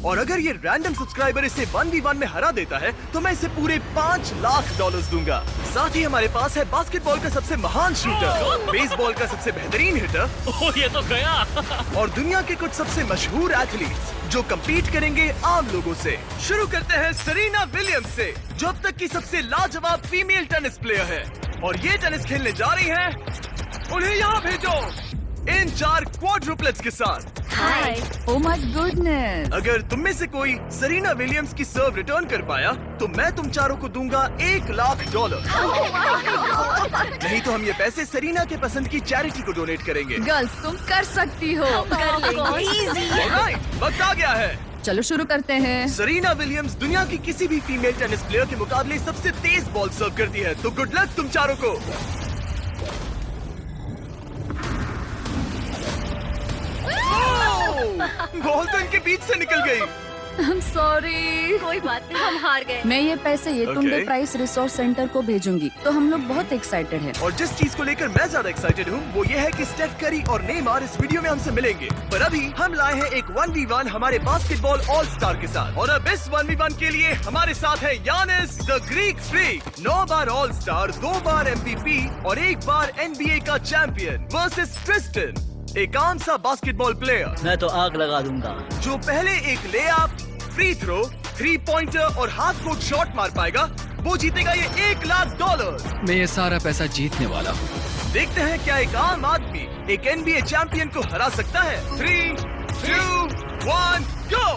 और अगर ये रैंडम सब्सक्राइबर इसे 1v1 में हरा देता है तो मैं इसे पूरे $5 लाख दूंगा। साथ ही हमारे पास है बास्केटबॉल का सबसे महान शूटर, बेसबॉल का सबसे बेहतरीन हिटर, ये तो गया। और दुनिया के कुछ सबसे मशहूर एथलीट्स जो कम्पीट करेंगे आम लोगों से। शुरू करते हैं सेरेना विलियम्स से, जो अब तक की सबसे लाजवाब फीमेल टेनिस प्लेयर है और ये टेनिस खेलने जा रही हैं। उन्हें यहाँ भेजो इन 4 क्वाड्रुपलेट्स के साथ। हाय। Oh my goodness. अगर तुम में से कोई सेरेना विलियम्स की सर्व रिटर्न कर पाया तो मैं तुम चारों को दूंगा $1 लाख। नहीं तो हम ये पैसे सेरेना के पसंद की चैरिटी को डोनेट करेंगे। गर्ल्स तुम कर सकती हो। ऑलराइट, वक्त आ गया है। चलो शुरू करते हैं। सेरेना विलियम्स दुनिया की किसी भी फीमेल टेनिस प्लेयर के मुकाबले सबसे तेज बॉल सर्व करती है, तो गुड लक तुम चारों को। बॉल तो इनके बीच से निकल गई। I'm sorry। कोई बात नहीं, हम हार गए। मैं ये पैसे ये तुम Okay. प्राइस रिसोर्स सेंटर को भेजूंगी। तो हम लोग बहुत एक्साइटेड हैं। और जिस चीज को लेकर मैं ज्यादा एक्साइटेड हूँ वो ये है कि स्टेफ करी और नेमार इस वीडियो में हमसे मिलेंगे। पर अभी हम लाए हैं एक 1v1 हमारे बास्केटबॉल ऑल स्टार के साथ। और अब इस 1v1 के लिए हमारे साथ है Yannis the Greek freak, 9 bar all star, 2 bar MVP और 1 बार NBA का चैंपियन, वर्सेस ट्रिस्टन, एक आम सा बास्केटबॉल प्लेयर मैं तो आग लगा दूंगा। जो पहले एक लेअप, फ्री थ्रो, 3 पॉइंटर और हाफ कोर्ट शॉट मार पाएगा, वो जीतेगा ये $1 लाख। मैं ये सारा पैसा जीतने वाला हूँ। देखते हैं क्या एक आम आदमी एक NBA चैंपियन को हरा सकता है। 3, 2, 1, गो।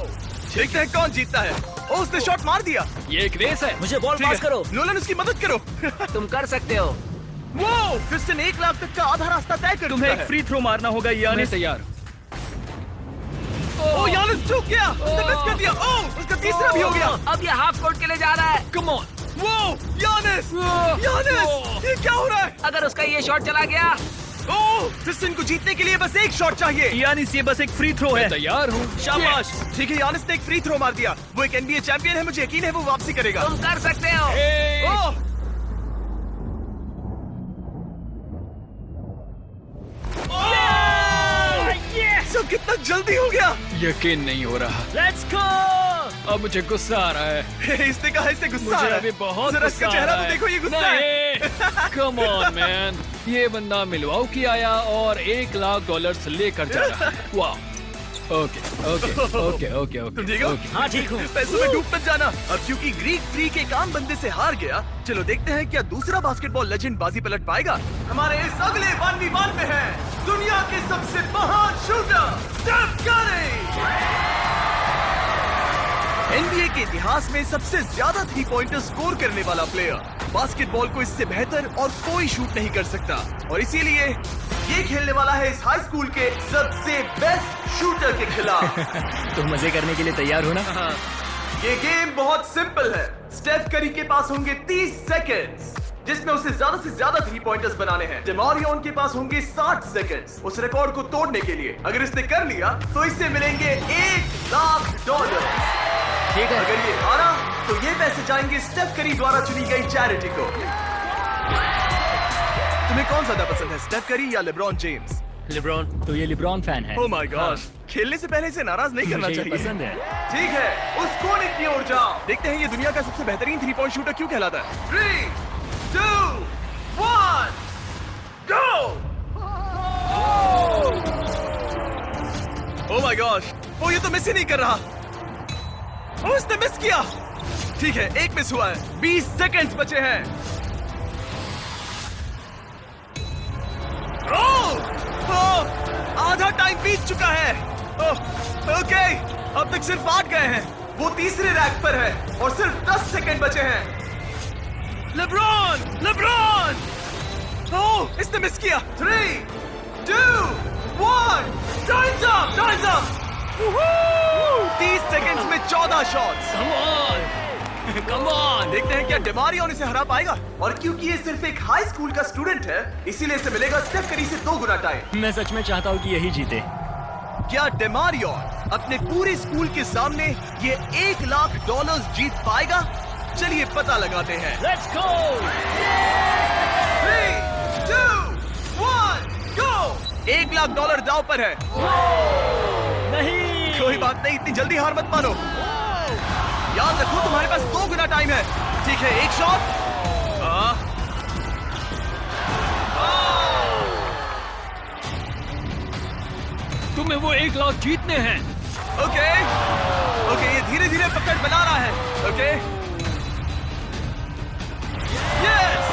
देखते हैं कौन जीतता है। ओ, उसने शॉट मार दिया। ये एक रेस है। मुझे बॉल ठीक पास है, करो। नोलन उसकी मदद करो। तुम कर सकते हो। वो क्रिस्टन $1 लाख तक का आधा रास्ता तय कर तुम्हें चुका एक है। फ्री थ्रो मारना होगा यानिस। तैयार। ओ, यानिस चूक गया। उसने मिस कर दिया। ओ, उसका तीसरा भी हो गया। अब ये हाफ कोर्ट के लिए जा रहा है। Come on. वो यानिस, यानिस, ये क्या हो रहा है? अगर उसका ये शॉट चला गया। ओ, क्रिस्टन को जीतने के लिए बस एक शॉट चाहिए। यानिस ये बस एक फ्री थ्रो है। तैयार हूँ। शाबाश। ठीक है, यानिस ने एक फ्री थ्रो मार दिया। वो एक NBA चैंपियन है, मुझे यकीन है वो वापसी करेगा। तुम कर सकते हो। ओह! सब कितना जल्दी हो गया। यकीन नहीं हो रहा। Let's go. अब मुझे गुस्सा आ रहा है। इसने कहा इससे गुस्सा आ मुझे रहा अभी है। बहुत जरा गुस्सा इसका आ चेहरा रहा तो है। देखो, ये गुस्सा है। Come on man. ये बंदा मिलवाउकी आया और $1 लाख लेकर जा रहा है। वाह। ओके ओके ओके ओके तुम ठीक हो? ओके। हाँ ठीक हूँ। पैसों में डूब मत जाना। अब क्योंकि ग्रीक फ्रीक एक आम बंदे से हार गया, चलो देखते हैं क्या दूसरा बास्केटबॉल लेजेंड बाजी पलट पाएगा। हमारे इस अगले 1v1 में है दुनिया के सबसे महान शूटर स्टेफ करी। NBA के इतिहास में सबसे ज्यादा 3 पॉइंटर स्कोर करने वाला प्लेयर। बास्केटबॉल को इससे बेहतर और कोई शूट नहीं कर सकता और इसीलिए ये खेलने वाला है इस हाई स्कूल के सबसे बेस्ट शूटर के खिलाफ। तो मजे करने के लिए तैयार हो ना? ये गेम बहुत सिंपल है। स्टेफ करी के पास होंगे 30 सेकंड्स, जिसमें उसे ज्यादा से ज्यादा 3 पॉइंटर्स बनाने हैं। डेमारियन के पास होंगे 60 सेकंड्स उस रिकॉर्ड को तोड़ने के लिए। अगर इसने कर लिया तो इससे मिलेंगे $1 लाख। ठीक है। अगर ये हारा तो ये पैसे जाएंगे स्टेफ करी द्वारा चुनी गई चैरिटी को। तुम्हें कौन ज्यादा पसंद है, स्टेफ करी या लेब्रॉन जेम्स? लिब्रॉन। तो ये लिब्रॉन फैन है। ओह माय गॉड, खेलने से पहले इसे नाराज नहीं करना मुझे ये चाहिए। पसंद है। ठीक है, उस कोने की ओर जाओ। देखते हैं ये दुनिया का सबसे बेहतरीन 3 पॉइंट शूटर क्यों कहलाता है। 3, 2, 1, गो। ओह माय गॉश, वो ये तो मिस ही नहीं कर रहा। ओह, इसने मिस किया। ठीक है, एक मिस हुआ है। 20 सेकंड्स बचे हैं। आधा टाइम बीत चुका है। ओके, अब तक सिर्फ 8 गए हैं। वो तीसरे रैक पर है और सिर्फ 10 सेकंड बचे हैं। LeBron, LeBron! ओह, इसने मिस किया। 3, 2, 1, times up, times up. 30 seconds में 14 शॉट्स। Come on. देखते हैं क्या डेमारियन इसे हरा पाएगा। और क्योंकि ये सिर्फ एक हाई स्कूल का स्टूडेंट है, इसीलिए इसे मिलेगा स्टेफ करी से 2 गुना टाइम। मैं सच में चाहता हूँ कि यही जीते। क्या डेमारियन अपने पूरे स्कूल के सामने ये $1 लाख जीत पाएगा? चलिए पता लगाते हैं। Let's go. 3, 2, 1, गो। $1 लाख दांव पर है। नहीं। कोई बात नहीं, इतनी जल्दी हार मत मानो। याद रखो तुम्हारे पास 2 गुना टाइम है। ठीक है, एक शॉट। तुम्हें वो 1 लाख जीतने हैं। ओके, ये धीरे धीरे पकड़ बना रहा है। Okay, yes.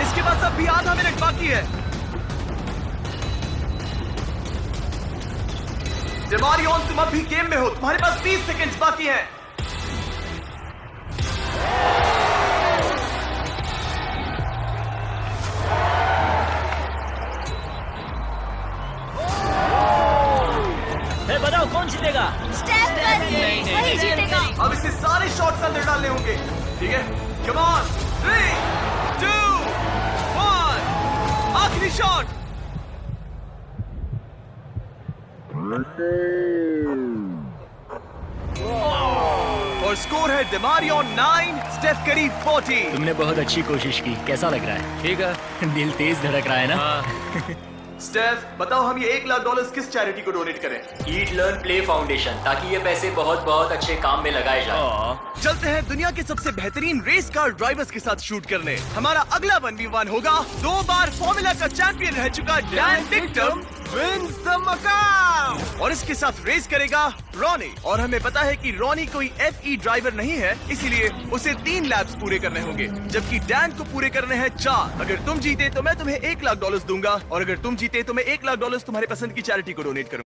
इसके बाद अब भी आधा मिनट बाकी है। डेमारियन, तुम अब भी गेम में हो, तुम्हारे पास 20 सेकंड्स बाकी हैं। बताओ कौन जीतेगा? वही जीतेगा। अब इसे सारे शॉट्स अंदर डालने होंगे। ठीक है, कम ऑन, 3, 2, 1, आखिरी शॉट। और स्कोर है डेमारियन 9, स्टेफ करी 40। तुमने बहुत अच्छी कोशिश की। कैसा लग रहा है? ठीक है। दिल तेज धड़क रहा है ना? स्टेफ, बताओ हम ये $1 लाख किस चैरिटी को डोनेट करें? ईट लर्न प्ले फाउंडेशन, ताकि ये पैसे बहुत बहुत अच्छे काम में लगाए जाएं। चलते हैं दुनिया के सबसे बेहतरीन रेस कार ड्राइवर्स के साथ शूट करने। हमारा अगला 1v1 होगा 2 बार फॉर्मूला का चैंपियन रह चुका डैन टिक्टम विंस द मकाम, और इसके साथ रेस करेगा रॉनी। और हमें पता है कि रॉनी कोई FE ड्राइवर नहीं है, इसीलिए उसे 3 लैप्स पूरे करने होंगे, जबकि डैन को पूरे करने हैं 4। अगर तुम जीते तो मैं तुम्हें $1 लाख दूंगा, और अगर तुम जीते तो मैं $1 लाख तुम्हारे पसंद की चैरिटी को डोनेट करूंगा।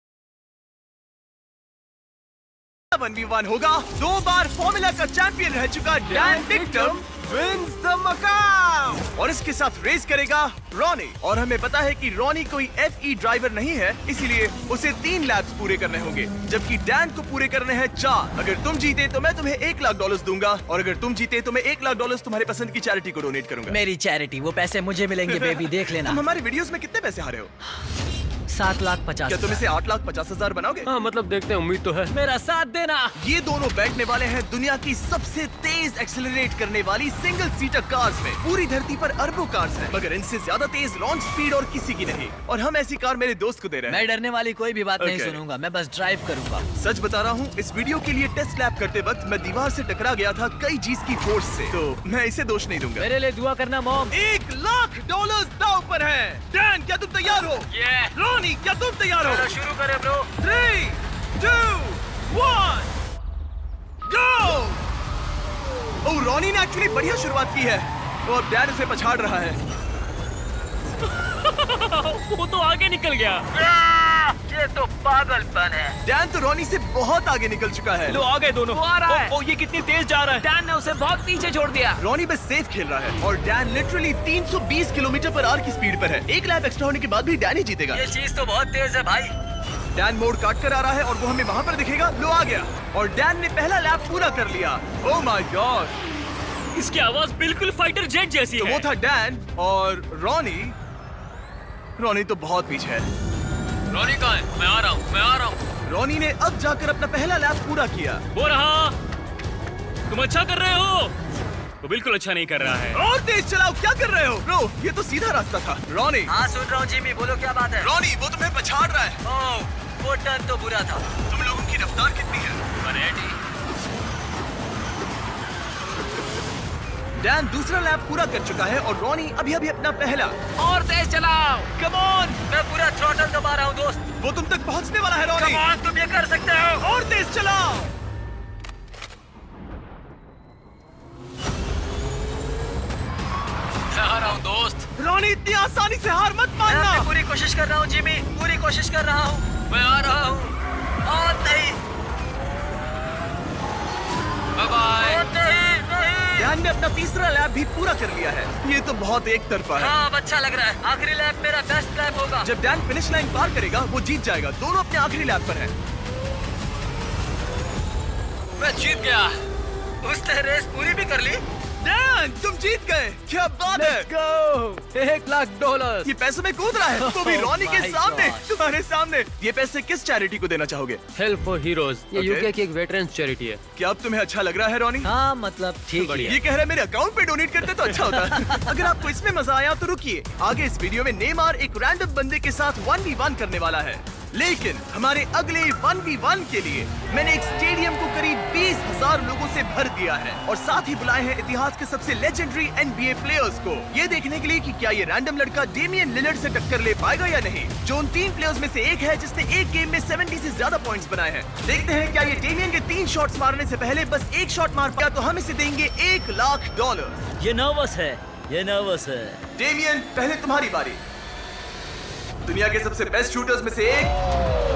1v1 होगा 2 बार फॉर्मूला का चैंपियन रह चुका डैन टिक्टम विंस द मकाम, और इसके साथ रेस करेगा रॉनी। और हमें पता है कि रॉनी कोई FE ड्राइवर नहीं है, इसीलिए उसे 3 लैप्स पूरे करने होंगे, जबकि डैन को पूरे करने हैं 4। अगर तुम जीते तो मैं तुम्हें $1 लाख दूंगा, और अगर तुम जीते तो मैं $1 लाख तुम्हारे पसंद की चैरिटी को डोनेट करूंगा। मेरी चैरिटी, वो पैसे मुझे मिलेंगे बेबी, देख लेना। तुम हमारे वीडियोस में कितने पैसे हारे हो? 7,50,000। क्या तुम इसे 8,50,000 बनाओगे? हाँ, मतलब देखते हैं, उम्मीद तो है। मेरा साथ देना। ये दोनों बैठने वाले हैं दुनिया की सबसे तेज एक्सेलरेट करने वाली सिंगल सीटर कार्स में। पूरी धरती पर अरबों कार्स हैं, मगर इनसे ज्यादा तेज लॉन्च स्पीड और किसी की नहीं। और हम ऐसी कार मेरे दोस्त को दे रहे हैं। मैं डरने वाली कोई भी बात नहीं Okay. सुनूंगा, मैं बस ड्राइव करूंगा। सच बता रहा हूँ, इस वीडियो के लिए टेस्ट लैप करते वक्त मैं दीवार से टकरा गया था कई G's की फोर्स से, तो मैं इसे दोष नहीं दूंगा। मेरे लिए दुआ करना मॉम। $1 लाख दांव पर है। डैन, क्या तुम तैयार हो? रॉनी, क्या तुम तैयार हो? शुरू करें ब्रो। 3, 2, 1, गो! ओह, रॉनी ने एक्चुअली बढ़िया शुरुआत की है, और डैन उसे पछाड़ रहा है। वो तो आगे निकल गया। ये तो पागलपन है। डैन तो रॉनी से बहुत आगे निकल चुका है। लो, आ गए दोनों। वो आ रहा है। ओ, ये कितनी तेज जा रहा है। डैन ने उसे बहुत पीछे छोड़ दिया। रॉनी बस सेफ खेल रहा है, और डैन लिटरली 320 km/h की स्पीड पर है। 1 लैप एक्स्ट्रा होने के बाद भी डैन ही जीतेगा। ये चीज तो बहुत तेज है भाई। डैन मोड़ काट कर आ रहा है, और वो हमें वहाँ पर दिखेगा। लो, आ गया, और डैन ने पहला लैप पूरा कर लिया। ओह माय गॉड, इसकी आवाज बिल्कुल फाइटर जेट जैसी तो है। वो था डैन, और रॉनी तो बहुत पीछे है। रॉनी कहाँ है? मैं आ रहा हूँ। रॉनी ने अब जाकर अपना पहला लैप पूरा किया। वो रहा। तुम अच्छा कर रहे हो। वो बिल्कुल अच्छा नहीं कर रहा है। और तेज चलाओ, क्या कर रहे हो? ब्रो, ये तो सीधा रास्ता था। रॉनी, हाँ सुन रहा हूँ जिमी, बोलो क्या बात है? रॉनी, वो तुम्हें पछाड़ रहा है। ओह, वो टर्न तो बुरा था। तुम लोगों की रफ्तार कितनी है? 180। डैन दूसरा लैप पूरा कर चुका है, और रॉनी अभी अपना पहला। और तेज चलाओ। कम ऑन, मैं पूरा थ्रॉटल दबा रहा हूँ दोस्त। वो तुम तक पहुंचने वाला है रॉनी। Come on, तुम ये कर सकते हो। और तेज चलाओ। मैं आ रहा हूँ दोस्त। रॉनी, इतनी आसानी से हार मत मैं मानना। अपनी पूरी कोशिश कर रहा हूँ जिमी, पूरी कोशिश कर रहा हूँ। मैं आ रहा हूँ। और नहीं, बाय बाय। और नहीं। डैन ने अपना तीसरा लैप भी पूरा कर लिया है। ये तो बहुत एक तरफा है। हाँ, अब अच्छा लग रहा है। आखिरी लैप मेरा बेस्ट लैप होगा। जब डैन फिनिश लाइन पार करेगा, वो जीत जाएगा। दोनों अपने आखिरी लैप पर हैं। मैं जीत गया। उसने रेस पूरी भी कर ली। डैन, तुम जीत गए। क्या बात है। गो $1,00,000 ये पैसों में कूद रहा है, तो भी Oh रॉनी के my सामने, God. तुम्हारे सामने। ये पैसे किस चैरिटी को देना चाहोगे? हेल्प फॉर हीरोज, ये Okay. यूके की एक वेटरन्स चैरिटी है। क्या अब तुम्हें अच्छा लग रहा है रॉनी? हाँ मतलब ठीक है। ये कह रहा है मेरे अकाउंट पे डोनेट करते तो अच्छा होता। अगर आपको इसमें मजा आया तो रुकिए, आगे इस वीडियो में नेमार एक रैंडम बंदे के साथ 1v1 करने वाला है। लेकिन हमारे अगले 1v1 के लिए मैंने एक स्टेडियम को करीब 20,000 लोगों से भर दिया है और साथ ही बुलाए हैं इतिहास के सबसे लेजेंडरी NBA प्लेयर्स को, ये देखने के लिए कि क्या ये रैंडम लड़का डेमियन लिलर्ड से टक्कर ले पाएगा या नहीं, जो उन 3 प्लेयर्स में से एक है जिसने एक गेम में 70 से ज्यादा पॉइंट्स बनाए हैं। देखते हैं क्या ये डेमियन के 3 शॉट्स मारने से पहले बस एक शॉट मार पाया तो हम इसे देंगे $1,00,000। ये नर्वस है, ये नर्वस है। डेमियन, पहले तुम्हारी बारी। दुनिया के सबसे बेस्ट शूटर्स में से एक।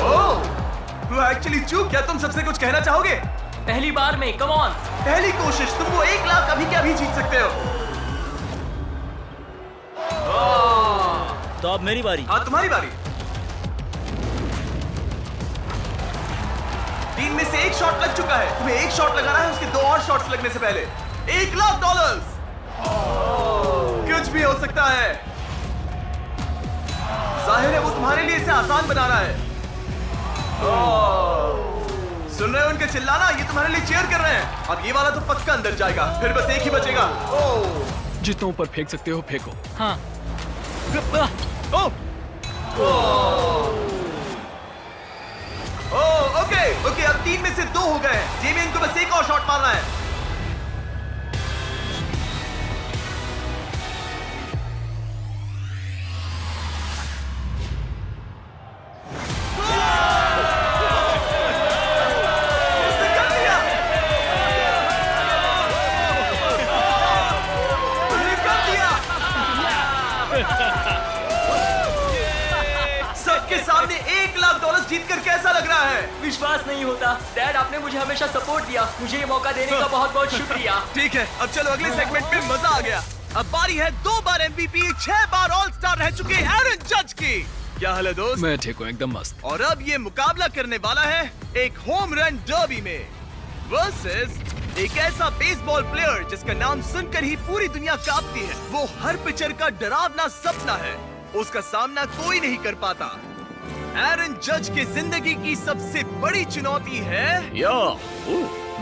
ओह, एक्चुअली चूक, क्या तुम सबसे कुछ कहना चाहोगे? पहली बार में, कम ऑन। पहली कोशिश, तुमको $1,00,000 अभी क्या भी जीत सकते हो। तो अब मेरी बारी। हाँ, तुम्हारी बारी। 3 में से एक शॉट लग चुका है, तुम्हें एक शॉट लगाना है उसके 2 और शॉट्स लगने से पहले। $1,00,000। कुछ भी हो सकता है। जाहिर है वो तुम्हारे लिए इसे आसान बना रहा है। सुन रहे हो उनके चिल्लाना? ये तुम्हारे लिए चीयर कर रहे हैं। अब ये वाला तो पक्का अंदर जाएगा, फिर बस एक ही बचेगा। जितना ऊपर फेंक सकते हो फेंको। हाँ। ओके, अब 3 में से 2 हो गए हैं। डेमियन को बस एक और शॉट मारना है। उसने कर दिया। उसने कर दिया। सबके सामने $1,00,000 जीतकर कैसा लग रहा है? विश्वास नहीं होता। डैड, आपने मुझे हमेशा सपोर्ट दिया। मुझे ये मौका देने का बहुत बहुत शुक्रिया। ठीक है, अब चलो अगले सेगमेंट में मजा आ गया। अब बारी है 2 बार MVP, 6 बार ऑल स्टार रह चुके एरन जज की। क्या हाल है दोस्त? मैं ठीक हूँ, एकदम मस्त। और अब ये मुकाबला करने वाला है एक होम रन डर्बी में वर्सेस एक ऐसा बेसबॉल प्लेयर जिसका नाम सुनकर ही पूरी दुनिया कांपती है। वो हर पिचर का डरावना सपना है, उसका सामना कोई नहीं कर पाता। एरन जज के जिंदगी की सबसे बड़ी चुनौती है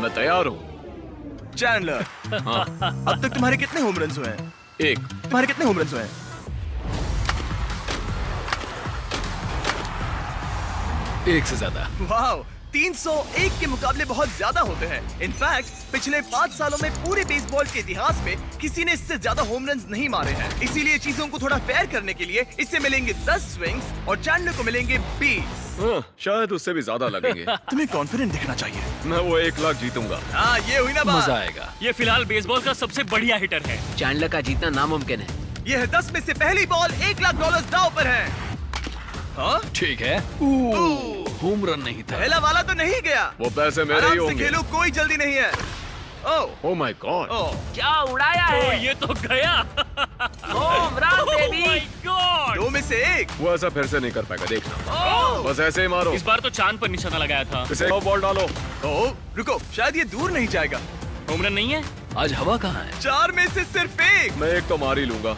मैं तैयार हूँ। चैंडलर। अब तक तुम्हारे कितने होम रन्स हुए हैं? 1। तुम्हारे कितने होम रन्स हुए हैं? 1 से ज्यादा। वाह, 301 के मुकाबले बहुत ज्यादा होते हैं। इनफैक्ट पिछले 5 सालों में पूरे बेसबॉल के इतिहास में किसी ने इससे ज्यादा होम रन्स नहीं मारे हैं। इसीलिए चीजों को थोड़ा फेयर करने के लिए इससे मिलेंगे 10 स्विंग्स और चैंडलर को मिलेंगे 20। शायद उससे भी ज्यादा लगेंगे। तुम्हें कॉन्फिडेंट दिखना चाहिए। मैं वो $1,00,000 जीतूंगा। हाँ, ये हुई ना बात। मजा आएगा। ये फिलहाल बेसबॉल का सबसे बढ़िया हिटर है। चैंडलर का जीतना नामुमकिन है। ये है 10 में से पहली बॉल, $1,00,000 दांव पर है। हाँ? ठीक है। होम रन नहीं था। पहला वाला तो नहीं गया। वो पैसे मेरे ही आराम से होंगे। खेलो, कोई जल्दी नहीं है। Oh my God. क्या उड़ाया है? ये तो गया। Home run baby. गॉड। 2 में से 1। वो ऐसा फिर से नहीं कर पाएगा, देखना। बस ऐसे ही मारो। इस बार तो चांद पर निशाना लगाया था। इसे बॉल डालो। ओह, रुको, शायद ये दूर नहीं जाएगा। होम रन नहीं है। आज हवा कहाँ है? 4 में से सिर्फ 1। मैं एक तो मार ही लूंगा।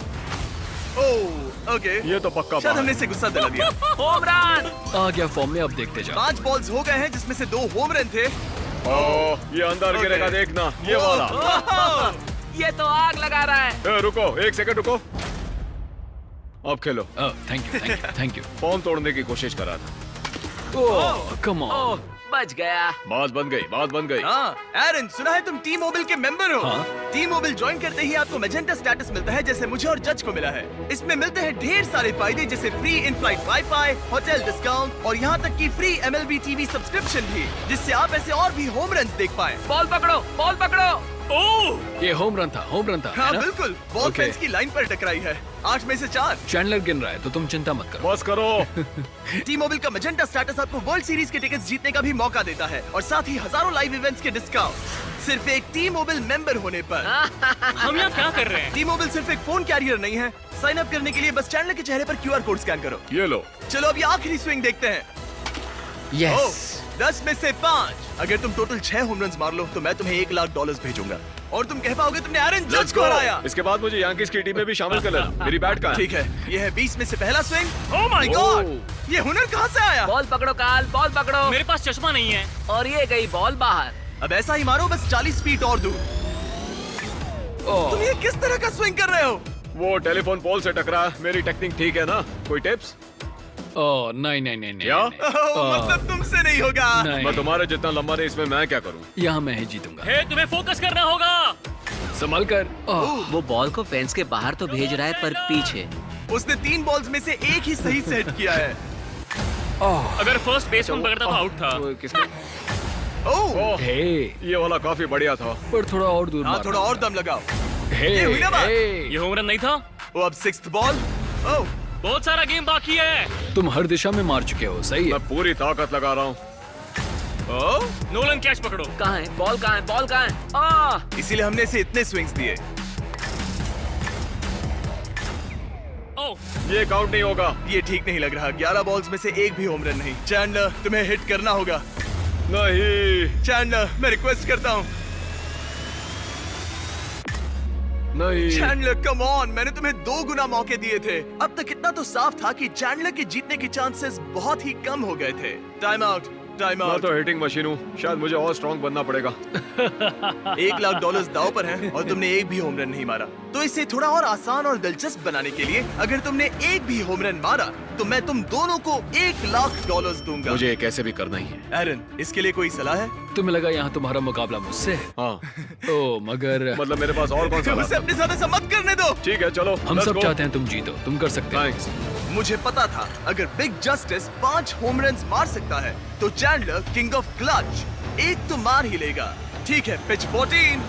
ओह, ओके। ये तो पक्का शायद बात हमने है। इसे गुस्सा दिला दिया। Home run. आ गया फॉर्म में, अब देखते जाओ। 5 बॉल्स हो गए हैं जिसमें से 2 होम रन थे। ओह, ये अंदर गिरेगा, देखना। ये वाला। ओह, ये तो आग लगा रहा है। रुको, 1 सेकंड रुको। अब खेलो। Thank you. फॉर्म तोड़ने की कोशिश कर रहा था। ओह, कम ऑन। ओह, बच गया। बात बन गई। हाँ, एरन, सुना है तुम टी मोबाइल के मेंबर हो? हाँ। टी मोबाइल ज्वाइन करते ही आपको मैजेंटा स्टेटस मिलता है, जैसे मुझे और जज को मिला है। इसमें मिलते हैं ढेर सारे फायदे, जैसे free in flight wifi, hotel discount और यहाँ तक कि फ्री MLB TV सब्सक्रिप्शन भी, जिससे आप ऐसे और भी होम रन देख पाए। बॉल पकड़ो, बॉल पकड़ो। ये होम रन था हाँ है ना? बिल्कुल, बॉल Okay. फेंस की लाइन पर टकराई है। 8 में से 4। चैंडलर गिन रहा है तो तुम चिंता मत करो। बस करो। टी मोबाइल का मैजेंटा स्टेटस आपको वर्ल्ड सीरीज के टिकट्स जीतने का भी मौका देता है और साथ ही हजारों लाइव इवेंट्स के डिस्काउंट सिर्फ एक टी मोबाइल मेंबर होने पर। हम यहाँ क्या कर रहे हैं? टी मोबाइल सिर्फ एक फोन कैरियर नहीं है। साइन अप करने के लिए बस चैनल के चेहरे पर QR कोड स्कैन करो। ये लो। चलो अब ये आखिरी स्विंग देखते हैं। यस। 10 में से 5। अगर तुम टोटल 6 होम रन्स मार लो तो मैं तुम्हें $1 लाख भेजूंगा और तुम कह पाओगे तुमने एरन जज Let's को go. हराया। इसके बाद मुझे यांकीज की टीम में भी शामिल कर लेना। मेरी बैट कहाँ है? ठीक है, ये है 20 में से पहला स्विंग। ओह माय गॉड, ये हुनर कहाँ से आया? बॉल पकड़ो काल, बॉल पकड़ो। मेरे पास चश्मा नहीं है। और ये गई बॉल बाहर। अब ऐसा ही मारो, बस 40 फीट और दूर। तुम ये किस तरह का स्विंग कर रहे हो? वो टेलीफोन पोल से टकरा। मेरी टेक्निक ठीक है ना? कोई टिप्स? ओह नहीं नहीं नहीं नहीं, क्या? नहीं। मतलब तुमसे नहीं होगा। नहीं। मैं तुम्हारे जितना लंबा नहीं, इसमें मैं क्या करूं? यहाँ मैं ही जीतूंगा। हे, तुम्हें फोकस करना होगा। संभल कर। वो बॉल को फेंस के बाहर तो भेज रहा है पर पीछे। उसने 3 बॉल्स में से एक ही सही सेट किया है। अगर फर्स्ट बेसमैन पकड़ता तो आउट था। वो किसने? ओह, हे, ये वाला काफी बढ़िया था। पर थोड़ा और दूर हाँ मारना। थोड़ा और दम लगाओ। हे, ये हुई ना बात? हे, ये होम रन नहीं था। वो अब 6th बॉल। ओह, बहुत सारा गेम बाकी है। तुम हर दिशा में मार चुके हो, सही है। मैं पूरी ताकत लगा रहा हूँ। नोलन कैच पकड़ो। कहाँ है बॉल, कहाँ है बॉल, कहाँ है? इसीलिए हमने इसे इतने स्विंग्स दिए। ओह, ये काउंट नहीं होगा। ये ठीक नहीं लग रहा। 11 बॉल्स में से एक भी होम रन नहीं। चैंडलर, तुम्हें हिट करना होगा। नहीं चैंडलर, मैं रिक्वेस्ट करता हूँ। नहीं। चैंडलर कम ऑन, मैंने तुम्हें 2 गुना मौके दिए थे। अब तक इतना तो साफ था कि चैंडलर के जीतने के चांसेस बहुत ही कम हो गए थे। टाइम आउट, टाइम मैं आउट। तो हिटिंग मशीन हूँ। शायद मुझे और स्ट्रॉन्ग बनना पड़ेगा। $1 लाख दाव पर हैं और तुमने एक भी होम रन नहीं मारा। तो इसे थोड़ा और आसान और दिलचस्प बनाने के लिए अगर तुमने एक भी होम रन मारा तो मैं तुम दोनों को $1 लाख दूंगा। मुझे ये कैसे भी करना ही है। एरन, इसके लिए कोई सलाह है? तुम्हें लगा यहाँ तुम्हारा मुकाबला मुझसे है? हाँ, ओ मगर मतलब मेरे पास और कौन सा उसे रास्ता? अपने साथ ऐसा मत करने दो। ठीक है, चलो। हम let's सब go. चाहते हैं तुम जीतो, तुम कर सकते हो। थैंक्स। मुझे पता था अगर बिग जस्टिस 5 होम रन्स मार सकता है तो चैंडलर किंग ऑफ क्लच एक तो मार ही लेगा। ठीक है, पिच 14।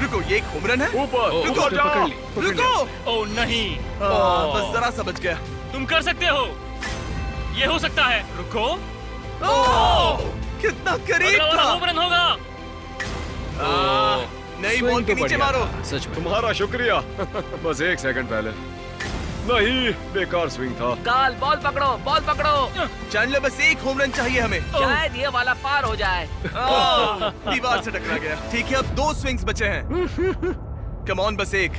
रुको, ये एक होम रन है? ऊपर, ओ, रुको, उसने पकड़ ली, पकड़ ली। रुको। ओह नहीं। बस जरा सा बच गया। तुम कर सकते हो। ये हो सकता है। रुको। ओह, कितना करीब अगला वाला था। होम रन होगा। नई स्विंग बॉल के तो नीचे बढ़िया मारो। था, सच में। तुम्हारा शुक्रिया। बस 1 सेकंड पहले। नहीं, बेकार स्विंग था। काल, बॉल पकड़ो, बॉल पकड़ो। चैंडलर, बस एक होम रन चाहिए हमें। शायद ये वाला पार हो जाए। दीवार से टकरा गया। ठीक है, अब 2 स्विंग्स बचे हैं। कम ऑन, बस एक।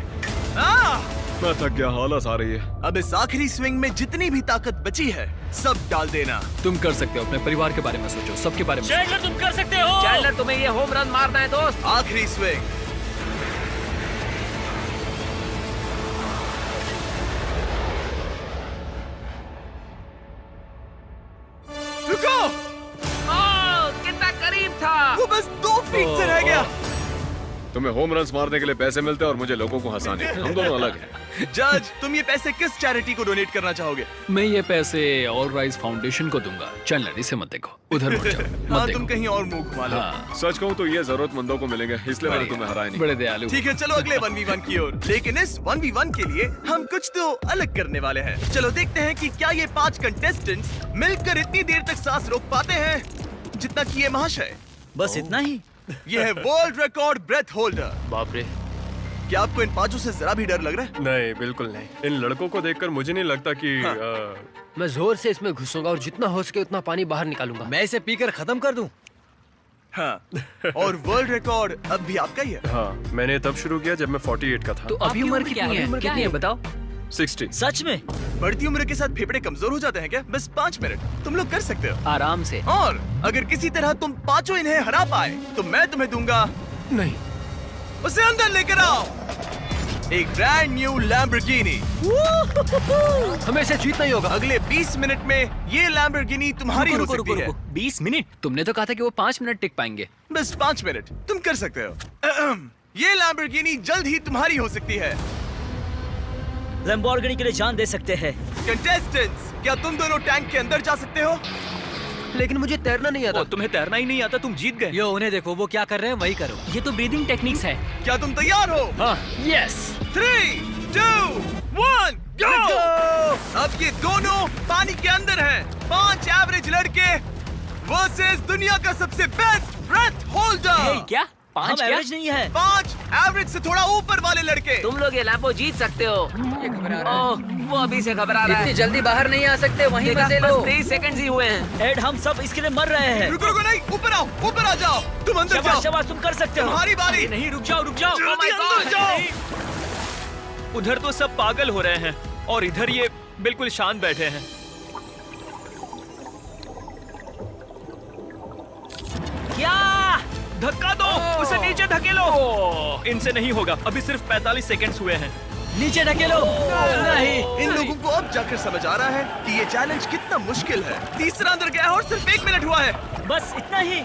मैं थक गया, आलस आ रही है। अब इस आखिरी स्विंग में जितनी भी ताकत बची है सब डाल देना। तुम कर सकते हो। अपने परिवार के बारे में सोचो, सबके बारे में सोचो। चैंडलर, तुम कर सकते हो। चैंडलर, तुम्हें ये होम रन मारना है दोस्त। आखिरी स्विंग। रुको, ओह, कितना करीब था। वो बस 2 फीट से रह गया। तुम्हें होम रन्स मारने के लिए पैसे मिलते हैं और मुझे लोगों को हंसाने। हम दोनों अलग हैं। जज, तुम ये पैसे किस चैरिटी को डोनेट करना चाहोगे? मैं ये पैसे ऑल राइज फाउंडेशन को दूंगा। चैंडलर, इसे मत देखो, उधर मत जाओ, हाँ, मत तुम देखो। कहीं और मुंह घुमा लो। हाँ, सच कहूँ तो ये जरूरतमंदों को मिलेंगे, इसलिए मैंने तुम्हें हराया नहीं। बड़े दयालु। ठीक है, चलो अगले 1v1 की ओर। लेकिन इस 1v1 के लिए हम कुछ तो अलग करने वाले हैं। चलो देखते हैं कि क्या ये 5 कंटेस्टेंट्स मिलकर इतनी देर तक सांस रोक पाते हैं जितना कि ये महाशय। बस इतना ही। ये है वर्ल्ड रिकॉर्ड ब्रेथ होल्डर। बाप रे। क्या आपको इन 5 से जरा भी डर लग रहा है? नहीं, बिल्कुल नहीं। इन लड़कों को देखकर मुझे नहीं लगता कि मैं जोर से इसमें घुसूंगा और जितना हो सके उतना पानी बाहर निकालूंगा। मैं इसे पीकर खत्म कर दूं। हाँ, और वर्ल्ड रिकॉर्ड अब भी आपका ही है। हाँ, मैंने तब शुरू किया जब मैं 48 का था। तो अभी उम्र कितनी है? कितनी है बताओ? 60। सच में? बढ़ती उम्र के साथ फेफड़े कमजोर हो जाते हैं क्या? बस 5 मिनट तुम लोग कर सकते हो। आराम से। और अगर किसी तरह तुम 5 इन्हें हरा पाए तो मैं तुम्हें दूंगा। नहीं, उसे अंदर लेकर आओ। एक ब्रांड न्यू लैम्बोर्गिनी। हमें इसे जीतना ही होगा। अगले 20 मिनट में ये लैम्बोर्गिनी तुम्हारी हो सकती है। 20 मिनट? तुमने तो कहा था कि वो 5 मिनट टिक पाएंगे। बस 5 मिनट तुम कर सकते हो। ये लैम्बोर्गिनी जल्द ही तुम्हारी हो सकती है। लैम्बोर्गिनी के लिए जान दे सकते हैं। कंटेस्टेंट्स, क्या तुम दोनों टैंक के अंदर जा सकते हो? लेकिन मुझे तैरना नहीं आता। तुम्हें तैरना ही नहीं आता, तुम जीत गए। यो, उन्हें देखो, वो क्या कर रहे हैं वही करो। ये तो ब्रीदिंग टेक्निक्स है। क्या तुम तैयार हो? हाँ, यस। 3, 2, 1, गो! अब ये दोनों पानी के अंदर हैं। 5 एवरेज लड़के वर्सेस दुनिया का सबसे बेस्ट ब्रेथ होल्डर। क्या? 5 क्या? नहीं है। 5 एवरेज से थोड़ा ऊपर वाले लड़के। तुम लोग ये लैम्बो जीत सकते हो। ये घबरा रहा है। ओह, वो अभी से घबरा रहा इतनी है। जल्दी बाहर नहीं आ सकते, वहीं देखा, फंसे बस लो। 23 सेकंड ही हुए हैं। एड, हम सब इसके लिए मर रहे हैं। रुको रुको, नहीं, ऊपर आओ, ऊपर आ जाओ। तुम अंदर जाओ, शाबाश, तुम कर सकते हो। तुम्हारी बारी। नहीं, रुक जाओ, रुक जाओ। जल्दी Oh my अंदर God, जाओ। उधर तो सब पागल हो रहे हैं और इधर ये बिल्कुल शांत बैठे हैं। क्या? धक्का दो, उसे नीचे धकेलो। इनसे नहीं होगा, अभी सिर्फ 45 सेकंड्स हुए हैं। नीचे धकेलो। नहीं। इन लोगों को अब जाकर समझ आ रहा है कि ये चैलेंज कितना मुश्किल है। तीसरा अंदर गया है और सिर्फ 1 मिनट हुआ है। बस इतना ही।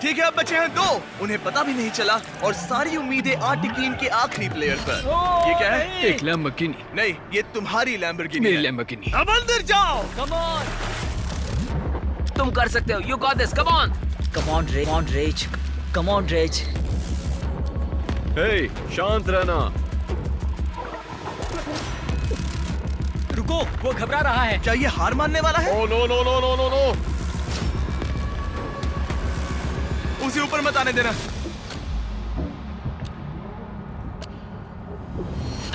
ठीक है, अब बचे हैं 2। उन्हें पता भी नहीं चला और सारी उम्मीदें आ टिकी इनके आखिरी प्लेयर पर। ये क्या है? एक लैम्बोर्गिनी, नहीं, ये तुम्हारी लैम्बोर्गिनी मेरी है। लैम्बोर्गिनी। अब अंदर जाओ। Come on. तुम कर सकते हो। You got this, come on. Come on Rage. Come on Rage. Hey, शांत रहना। रुको, वो घबरा रहा है। क्या ये हार मानने वाला है? Oh no no no no no no. उसे ऊपर मत आने देना।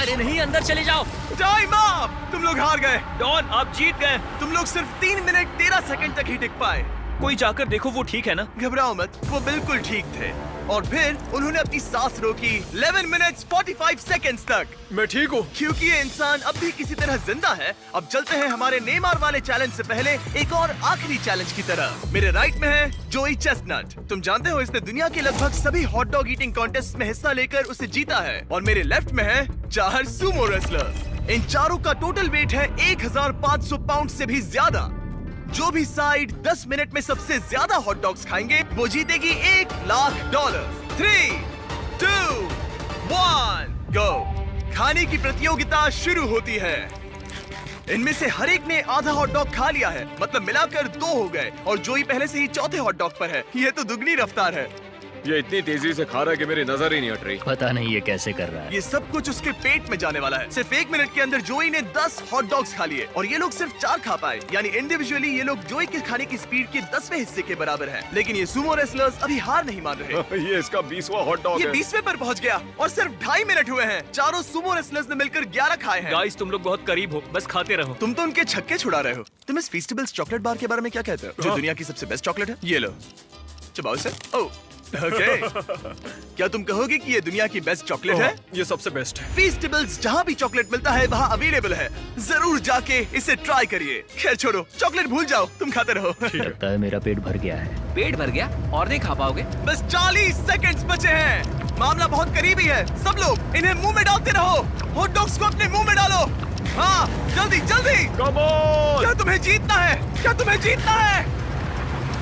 अरे नहीं, अंदर चले जाओ। Time up. तुम लोग हार गए। डॉन, आप जीत गए। तुम लोग सिर्फ 3 मिनट 13 सेकंड तक ही टिक पाए। कोई जाकर देखो, वो ठीक है ना? घबराओ मत, वो बिल्कुल ठीक थे। और फिर उन्होंने अपनी सांस रोकी 11 मिनट्स 45 सेकंड्स तक, मैं ठीक हूँ। क्योंकि ये इंसान अब भी किसी तरह जिंदा है। अब चलते हैं हमारे नेमार वाले चैलेंज से पहले एक और आखिरी चैलेंज की तरफ। मेरे राइट में है जोई चेस्टनट। तुम जानते हो इसने दुनिया के लगभग सभी हॉट डॉग ईटिंग कॉन्टेस्ट में हिस्सा लेकर उसे जीता है। और मेरे लेफ्ट में है 4 सुमो रेसलर। इन चारों का टोटल वेट है 1500 पाउंड से भी ज्यादा। जो भी साइड 10 मिनट में सबसे ज्यादा हॉट डॉग्स खाएंगे वो जीतेगी $1,00,000। 3, 2, 1, गो। खाने की प्रतियोगिता शुरू होती है। इनमें से हर एक ने आधा हॉट डॉग खा लिया है, मतलब मिलाकर 2 हो गए। और जोई पहले से ही चौथे हॉट डॉग पर है। ये तो दुगनी रफ्तार है। ये इतनी तेजी से खा रहा है कि मेरी नजर ही नहीं हट रही। पता नहीं ये कैसे कर रहा है। ये सब कुछ उसके पेट में जाने वाला है। सिर्फ 1 मिनट के अंदर जोई ने 10 हॉट डॉग्स खा लिए और ये लोग सिर्फ 4 खा पाए। यानी इंडिविजुअली ये लोग जोई के खाने की स्पीड के 10वें हिस्से के बराबर हैं। लेकिन ये सुमो रेसलर्स अभी हार नहीं मान रहे। ये इसका 20वां हॉट डॉग ये है। 20वें पर पहुंच गया और सिर्फ 2.5 मिनट हुए हैं। चारों सुमो रेसलर्स ने मिलकर 11 खाए हैं। गाइस, तुम लोग बहुत करीब हो, बस खाते रहो। तुम तो उनके छक्के छुड़ा रहे हो। तुम इस फेस्टिवल्स चॉकलेट बार के बारे में क्या कहते हो? जो दुनिया की सबसे बेस्ट चॉकलेट है? ये लो, चबाओ इसे। ओह, ओके। क्या तुम कहोगे कि ये दुनिया की बेस्ट चॉकलेट है? ये सबसे बेस्ट है। फेस्टिवल्स जहाँ भी चॉकलेट मिलता है वहाँ अवेलेबल है। जरूर जाके इसे ट्राई करिए। खैर छोड़ो, चॉकलेट भूल जाओ, तुम खाते रहो। लगता है मेरा पेट भर गया है। पेट भर गया और नहीं खा पाओगे। बस 40 सेकंड्स बचे हैं। मामला बहुत करीबी है। सब लोग इन्हें मुंह में डालते रहो। हॉट डॉग्स को अपने मुंह में डालो। हाँ, जल्दी जल्दी। Come on. क्या तुम्हें जीतना है? क्या तुम्हें जीतना है?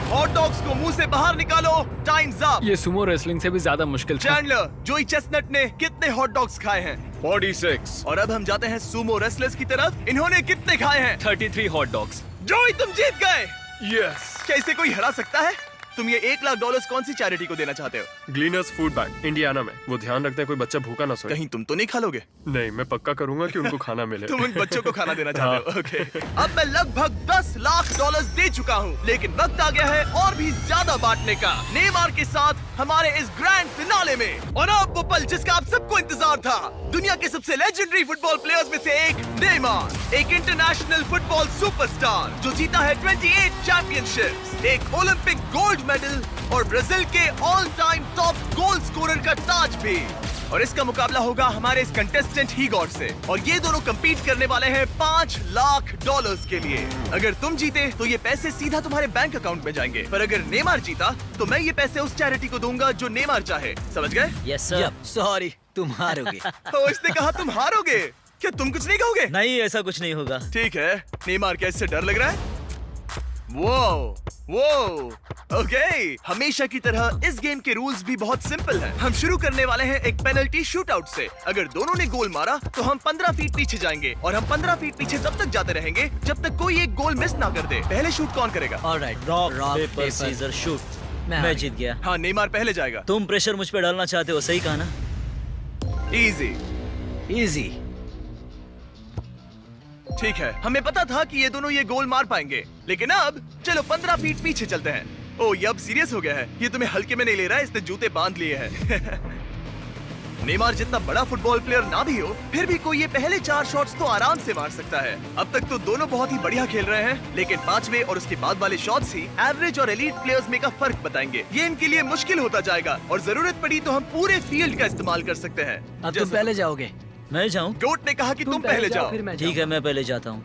हॉट डॉग्स को मुंह से बाहर निकालो। Times up. ये सुमो रेसलिंग से भी ज्यादा मुश्किल था। चैंडलर, जोई चेस्टनट ने कितने हॉट डॉग्स खाए हैं? 46। और अब हम जाते हैं सुमो रेसलर्स की तरफ। इन्होंने कितने खाए हैं? 33 हॉट डॉग्स। जोई, तुम जीत गए। यस। क्या इसे कोई हरा सकता है? तुम ये $1,00,000 कौन सी चैरिटी को देना चाहते हो? ग्लीनर्स फूड बैंक, इंडियाना में। वो ध्यान रखते हैं कोई बच्चा भूखा ना सोए। कहीं तुम तो नहीं खा लोगे? नहीं, मैं पक्का करूंगा कि उनको खाना मिले। तुम उन बच्चों को खाना देना चाहते हो? ओके। अब मैं लगभग $10,00,000 दे चुका हूँ, लेकिन वक्त आ गया है और भी ज्यादा बांटने का। नेमार के साथ हमारे इस ग्रैंड फिनाले में। और अब वो पल जिसका आप सबको इंतजार था। दुनिया के सबसे लेजेंडरी फुटबॉल प्लेयर्स में से एक नेमार, एक इंटरनेशनल फुटबॉल सुपरस्टार जो जीता है 28 चैंपियनशिप्स, एक ओलंपिक गोल्ड मेडल और ब्राजील के all time top goal scorer का ताज भी। और इसका मुकाबला होगा हमारे इस कंटेस्टेंट हीगॉड से। और ये दोनों compete करने वाले हैं $5,00,000 के लिए। अगर तुम जीते तो ये पैसे सीधा तुम्हारे बैंक अकाउंट में जाएंगे, पर अगर नेमार जीता तो मैं ये पैसे उस चैरिटी को दूंगा जो नेमार चाहे। समझ गए? Yes sir. सॉरी, तुम हारोगे। तो इसने कहा तुम हारोगे। क्या तुम कुछ नहीं कहोगे? नहीं, ऐसा कुछ नहीं होगा। ठीक है। नेमार, क्या इससे डर लग रहा है? वो ओके। हमेशा की तरह इस गेम के रूल्स भी बहुत सिंपल हैं। हम शुरू करने वाले हैं एक पेनल्टी शूटआउट से। अगर दोनों ने गोल मारा तो हम 15 फीट पीछे जाएंगे और हम 15 फीट पीछे तब तक जाते रहेंगे जब तक कोई एक गोल मिस ना कर दे। पहले शूट कौन करेगा? Alright, rock paper scissor shoot. मैं जीत गया। हाँ, नेमार पहले जाएगा। तुम प्रेशर मुझ पे डालना चाहते हो, सही कहा ना? इजी। इजी। ठीक है, हमें पता था कि ये दोनों ये गोल मार पाएंगे, लेकिन अब चलो 15 फीट पीछे चलते हैं। ओ ये अब सीरियस हो गया है। ये तुम्हें हल्के में नहीं ले रहा है, इसने जूते बांध लिए हैं। नेमार जितना बड़ा फुटबॉल प्लेयर ना भी हो, फिर भी कोई ये पहले 4 शॉट्स तो आराम से मार सकता है। अब तक तो दोनों बहुत ही बढ़िया खेल रहे हैं, लेकिन 5वें और उसके बाद वाले शॉट्स ही एवरेज और एलीट प्लेयर्स में का फर्क बताएंगे। ये इनके लिए मुश्किल होता जाएगा और जरूरत पड़ी तो हम पूरे फील्ड का इस्तेमाल कर सकते हैं। अब तुम पहले जाओगे। मैं जाऊं? गोट ने कहा कि तुम पहले जाओ। फिर मैं ठीक है, मैं पहले जाता हूँ।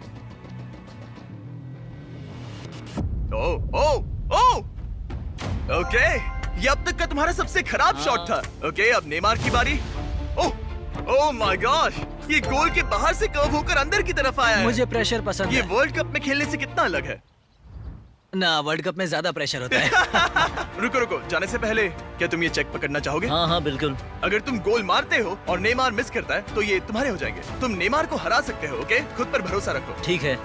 ओके, ये अब तक का तुम्हारा सबसे खराब शॉट था। ओके, अब नेमार की बारी। ओह माय गॉड, ये गोल के बाहर से कर्व होकर अंदर की तरफ आया है। मुझे प्रेशर पसंद ये है। वर्ल्ड कप में खेलने से कितना अलग है? ना, वर्ल्ड कप में ज्यादा प्रेशर होता है। रुको, जाने से पहले क्या तुम ये चेक पकड़ना चाहोगे? हाँ हाँ बिल्कुल। अगर तुम गोल मारते हो और नेमार मिस करता है तो ये तुम्हारे हो जाएंगे। तुम नेमार को हरा सकते हो। ओके, खुद पर भरोसा रखो। ठीक है।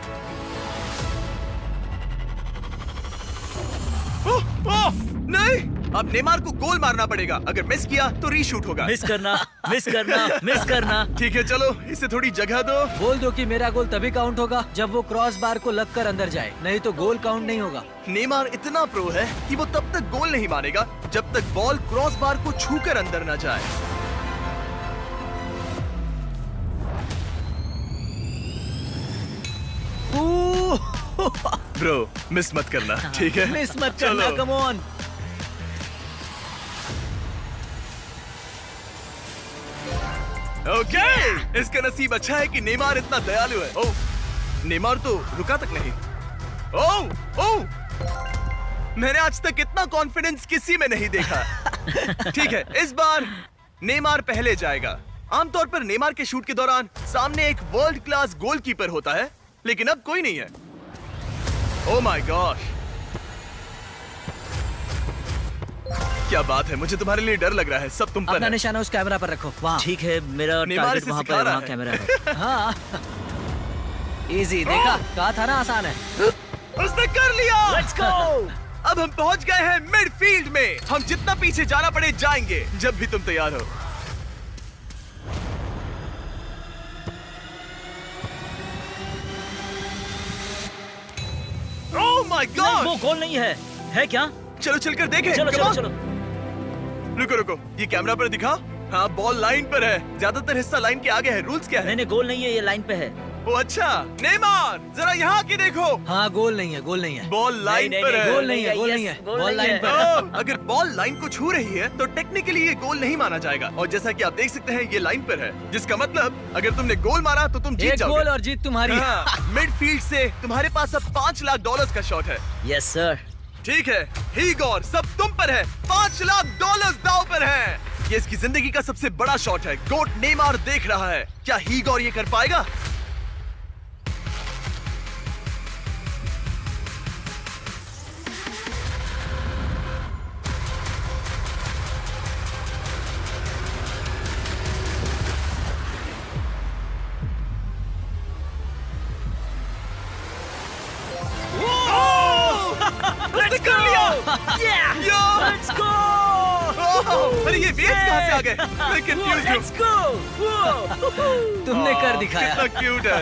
नहीं, अब नेमार को गोल मारना पड़ेगा। अगर मिस किया तो रीशूट होगा। मिस करना। ठीक है, चलो इसे थोड़ी जगह दो। बोल दो कि मेरा गोल तभी काउंट होगा जब वो क्रॉस बार को लगकर अंदर जाए, नहीं तो गोल काउंट नहीं होगा। नेमार इतना प्रो है कि वो तब तक गोल नहीं मारेगा जब तक बॉल क्रॉस बार को छूकर अंदर न जाए। ब्रो, मिस मत करना, ठीक है? मिस मत करना, कम ऑन। ओके, इसका नसीब अच्छा है कि नेमार इतना दयालु है। ओह, नेमार तो रुका तक नहीं। ओह, मैंने आज तक इतना कॉन्फिडेंस किसी में नहीं देखा। ठीक है, इस बार नेमार पहले जाएगा। आमतौर पर नेमार के शूट के दौरान सामने एक वर्ल्ड क्लास गोलकीपर होता है, लेकिन अब कोई नहीं है। ओह माय गॉड, क्या बात है। मुझे तुम्हारे लिए डर लग रहा है। सब तुम पर अपना है। निशाना उस कैमरा पर रखो। वहाँ। ठीक है, मेरा नेमार टारगेट इसे वहाँ सिखा पर, रहा वहाँ है। कैमरा है। हाँ, इजी, देखा? कहा था ना आसान है। उसने कर लिया। Let's go! अब हम पहुंच गए हैं मिडफील्ड में। हम जितना पीछे जाना पड़े जाएंगे, जब भी तुम तैयार हो। ओह माय नहीं, गॉड, वो गोल नहीं है। है क्या? चलो चलकर देखें। चलो Come चलो on. चलो। रुको, ये कैमरा पर दिखा। हाँ, बॉल लाइन पर है। ज्यादातर हिस्सा लाइन के आगे है। रूल्स क्या है? नहीं, गोल नहीं है, ये लाइन पे है। ओ अच्छा, नेमार जरा यहाँ की देखो। हाँ, गोल नहीं है, गोल नहीं है। बॉल लाइन नहीं, पर नहीं, है। गोल नहीं है, गोल नहीं है। गोल बॉल नहीं लाइन है। पर। अगर बॉल लाइन को छू रही है तो टेक्निकली ये गोल नहीं माना जाएगा। और जैसा कि आप देख सकते हैं, ये लाइन पर है, जिसका मतलब अगर तुमने गोल मारा तो तुम जीत एक जाओगे। गोल और जीत तुम्हारी। हाँ, मिडफील्ड से तुम्हारे पास अब $5 लाख का शॉट है। Yes sir. ठीक है, हीगोर, सब तुम पर है। $5 लाख दांव पर है। ये इसकी जिंदगी का सबसे बड़ा शॉट है। गोट नेमार देख रहा है। क्या हीगोर ये कर पाएगा? Let's कर लिया। Yeah! यो! Let's go! अरे ये वेव्स कहाँ से आ गए? मैं कंफ्यूज हूँ। Let's go! Whoa! तुमने कर दिखाया। कितना क्यूट है।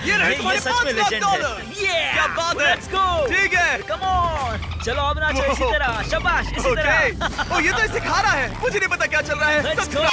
ये रहे नहीं, तुम्हारे ये सच में $5 legend लाख। है। Yeah! क्या बात है। Let's go! ठीक है। Come on! चलो अब नाचो इसी तरह। शाबाश, इसी तरह। ओके, ओ ये तो इसे खा रहा है। मुझे नहीं पता क्या चल रहा है। Let's सब go!